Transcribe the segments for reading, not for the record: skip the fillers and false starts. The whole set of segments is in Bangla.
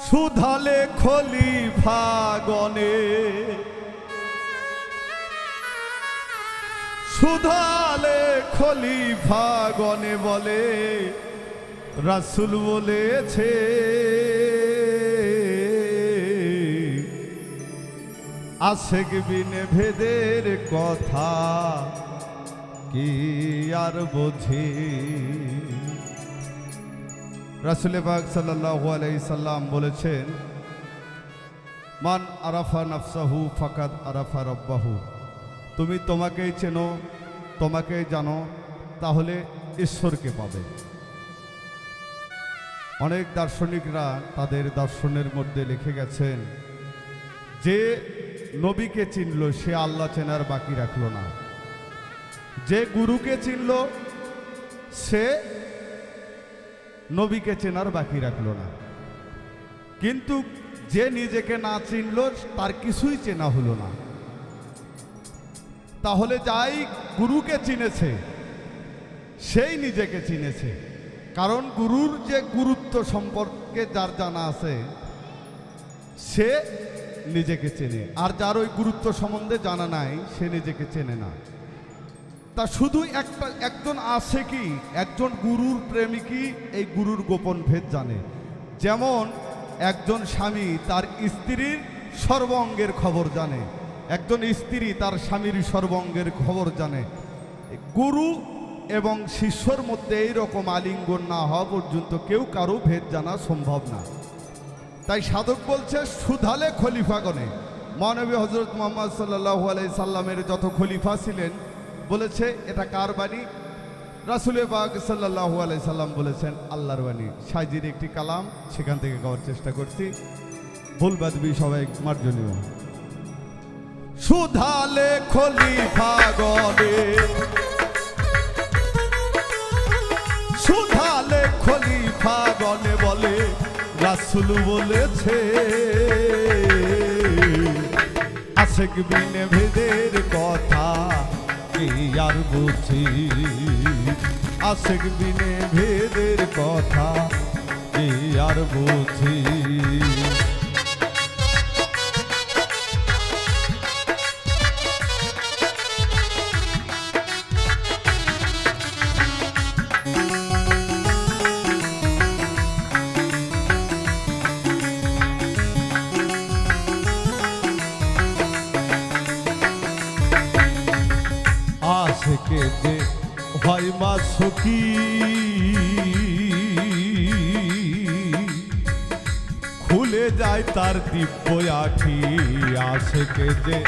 সুধালে খলিফা গণে, সুধালে খলিফা গণে বলে রাসূল বলেছে আশেক বিনে ভেদের কথা কি আর বোঝে। রাসূল পাক সাল্লাল্লাহু আলাইহি সাল্লাম বলেছেন, মান আরাফা নাফসাহু ফাকাদ আরাফা রাব্বাহু। তুমি তোমাকেই চেনো, তোমাকেই জানো, তাহলে ঈশ্বরকে পাবে। অনেক দার্শনিকরা তাদের দর্শনের মধ্যে লিখে গেছেন, যে নবীকে চিনল সে আল্লাহ চেনার বাকি রাখলো না, যে গুরুকে চিনল সে নবীকে চেনার বাকি রাখলো না, কিন্তু যে নিজেকে না চিনল তার কিছুই চেনা হলো না। তাহলে যাই গুরুকে চিনেছে সেই নিজেকে চিনেছে, কারণ গুরুর যে গুরুত্ব সম্পর্কে যার জানা আছে সে নিজেকে চেনে, আর যার ওই গুরুত্ব সম্বন্ধে জানা নাই সে নিজেকে চেনে না। তা শুধু একজন আছে কি, একজন গুরুর প্রেমিকই এই গুরুর গোপন ভেদ জানে। যেমন একজন স্বামী তার স্ত্রীর সর্বাঙ্গের খবর জানে, একজন স্ত্রী তার স্বামীর সর্বাঙ্গের খবর জানে। গুরু এবং শিষ্যর মধ্যে এইরকম আলিঙ্গন না হওয়া পর্যন্ত কেউ কারো ভেদ জানা সম্ভব না। তাই সাধক বলছে সুধালে খলিফাগণে, মহানবী হযরত মুহাম্মদ সাল্লাল্লাহু আলাইহি সাল্লামের যত খলিফা ছিলেন, বলেছে এটা কার বাণী? রাসূল পাক সাল্লাল্লাহু আলাইহি সাল্লাম বলেছেন আল্লাহর বাণী। সাইজির একটি কালাম সেখান থেকে গাওয়ার চেষ্টা করছি, ভুল বাদবি সবাই মার্জনীয়। সুধালে খলিফাগণে, সুধালে খলিফাগণে বলে রাসূল বলেছে আশেক বিনে ভেদের কথা কি আর বুঝি, আশেক বিনে ভেদের কথা কি আর বুঝি। আশেকে যে হয় মাসুকি, খুলে যায় তার দিব্য আখি। আশেকে যে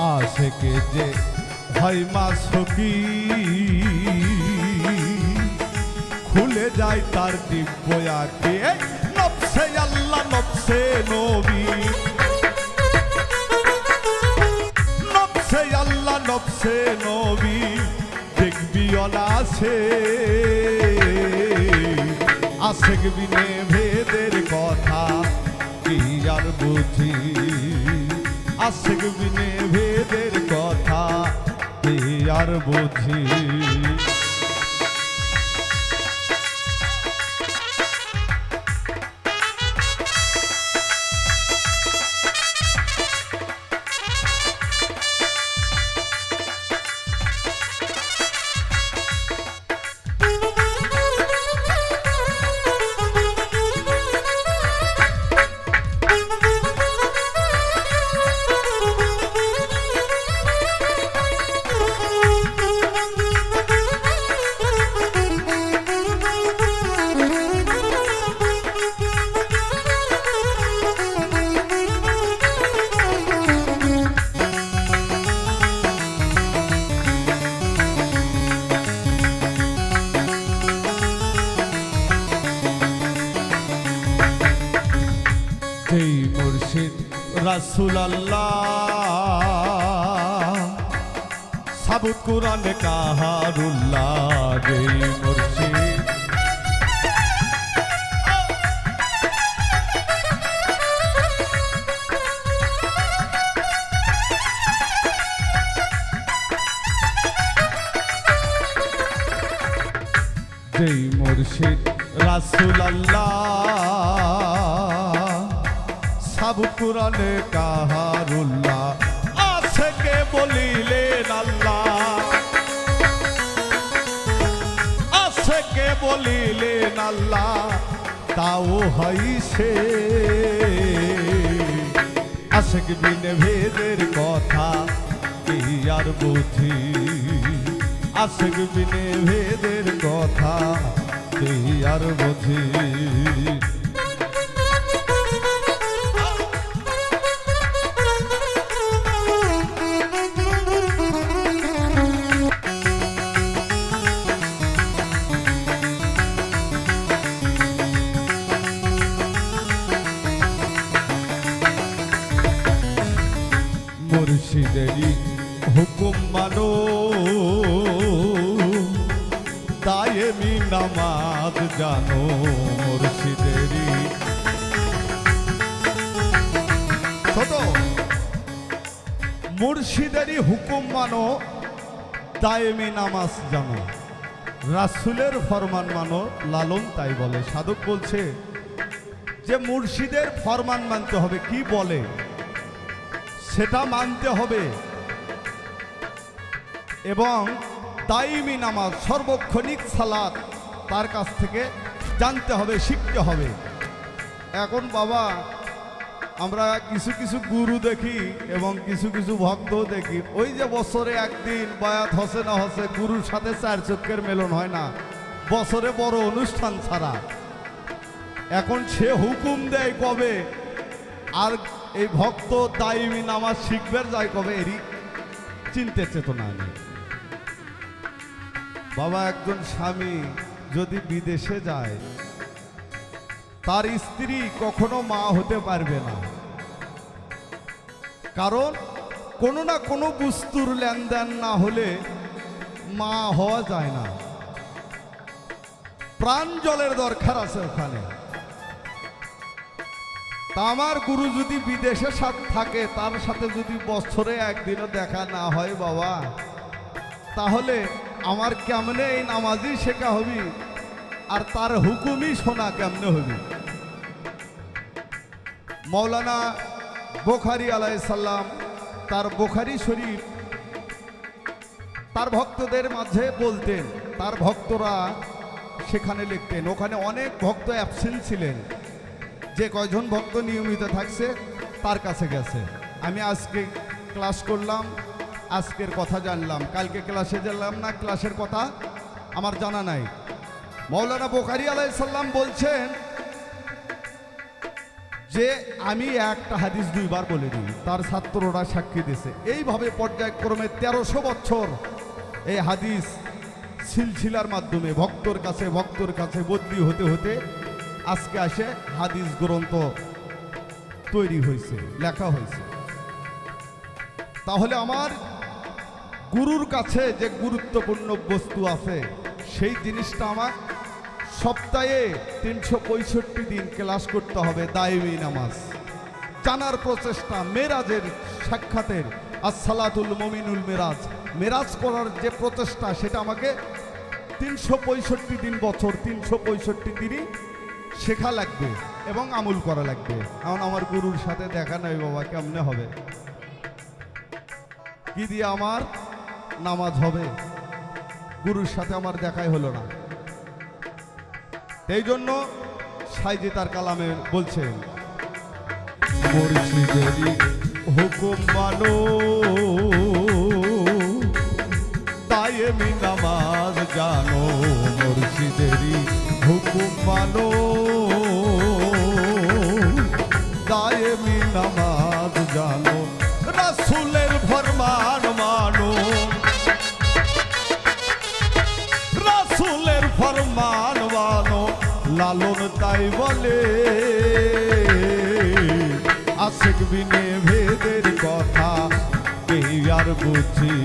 আশেকে যে হয় মাসুকি, খুলে যায় তার দিব্য আখি। নফসে আল্লাহ নফসে নবী, নফসে আল্লাহ নফসে নবী, দেখবি অনাসে আশেক বিনে ভেদের কথা কি আর বুঝি, আশেক বিনে ভেদের কথা কি আর বুঝি। যেই মুর্শিদ রাসূল আল্লাহ, সাবুত কুরআনে কাহারুল্লাহ। যেই মুর্শিদ যেই মুর্শিদ রাসূল আল্লাহ সাব কুরআনে কাহারুল্লাহ আছে কে বলিলেন আল্লাহ আছে কে বলিলেন আল্লাহ তাও হইছে আশিক বিনে ভেদের কথা কি আর বুঝি আশিক বিনে ভেদের কথা কি আর বুঝি মুর্শিদেরই হুকুম মানো দায়েমি নামাজ জানো মুর্শিদেরই ছোট মুর্শিদেরই হুকুম মানো দায়েমি নামাজ জানো রাসূলের ফরমান মানো লালন তাই বলে সাধক বলছে যে মুর্শিদের ফরমান মানতে হবে কি বলে সেটা মানতে হবে এবং দাইমি নামাজ সর্বক্ষণিক সালাত তার কাছ থেকে জানতে হবে শিখতে হবে এখন বাবা আমরা কিছু কিছু গুরু দেখি এবং কিছু কিছু ভক্ত দেখি ওই যে বছরে একদিন বায়াত হসে না হসে গুরুর সাথে চার চক্ষের মেলন হয় না বছরে বড় অনুষ্ঠান ছাড়া এখন সে হুকুম দেয় কবে আর এই ভক্ত দাইমি নামাজ শিখবে যায় কবে এরই চিন্তা চেতনা নেই বাবা একজন স্বামী যদি বিদেশে যায় তার স্ত্রী কখনো মা হতে পারবে না কারণ কোনো না কোনো বস্তুর লেনদেন না হলে মা হওয়া যায় না প্রাণ জলের দরকার আছে ওখানে তা আমার গুরু যদি বিদেশে থাকে তার সাথে যদি বছরে একদিনও দেখা না হয় বাবা তাহলে আমার কেমনে এই নামাজই শেখা হবি আর তার হুকুমই শোনা কেমনে হবি মৌলানা বুখারী আলাইহিস সালাম তার বুখারী শরীফ তার ভক্তদের মাঝে বলতেন তার ভক্তরা সেখানে লিখতেন ওখানে অনেক ভক্ত অ্যাবসেন্ট ছিলেন যে কয়জন ভক্ত নিয়মিত থাকছে তার কাছে গেছে আমি আজকে ক্লাস করলাম আজকের কথা জানলাম কালকে ক্লাসে জানলাম না ক্লাসের কথা আমার জানা নাই মৌলানা বুখারী আলাইহিস সালাম বলছেন যে আমি একটা হাদিস দুইবার বলে দিই তার ছাত্ররা সাক্ষী দিয়েছে এইভাবে পর্যায়ক্রমে 1300 বছর এই হাদিস সিলসিলার মাধ্যমে ভক্তর কাছে বদলি হতে হতে আজকে আসে হাদিস গ্রন্থ তৈরি হয়েছে লেখা হয়েছে তাহলে আমার গুরুর কাছে যে গুরুত্বপূর্ণ বস্তু আছে সেই জিনিসটা আমার সপ্তাহে 365 দিন ক্লাস করতে হবে দায়মি নামাজ জানার প্রচেষ্টা মেরাজের সাক্ষাতের আসসালাতুল মুমিনুল মেরাজ করার যে প্রচেষ্টা সেটা আমাকে 365 দিন বছর 365 দিনই শেখা লাগবে এবং আমল করা লাগবে এখন আমার গুরুর সাথে দেখা নাই বাবা কেমনে হবে কি দিয়ে আমার নামাজ হবে গুরুর সাথে আমার দেখাই হলো না এই জন্য সাইজি তার কালামে বলছেন মুর্শিদেরই হুকুম মানো দায়েমি নামাজ জানো মুর্শিদেরই হুকুম মানো দায়েমি নামাজ জানো রাসূলের ফরমান মানো রাসূলের ফরমান মানো লালন তাই বলে আশিক বিনে ভেদের কথা কে আর বুঝি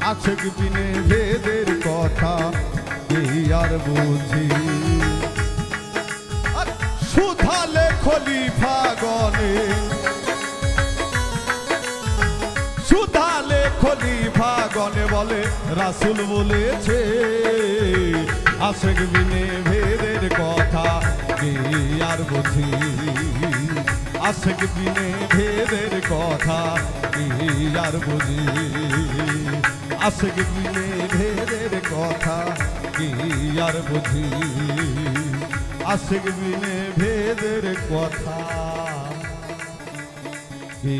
আশিক বিনে ভেদের কথা কে আর বুঝি সুধালে খলিফা গনে সুধালে খলিফা গনে বলে রাসূল বলেছে আশেক বিনে ভেদের কথা কি আর বুঝি আশেক বিনে ভেদের কথা কি আর বুঝি আশেক বিনে ভেদের কথা কি আর বুঝি আশেক বিনে ভেদের কথা কি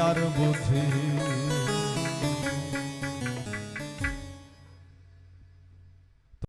আর বুঝি।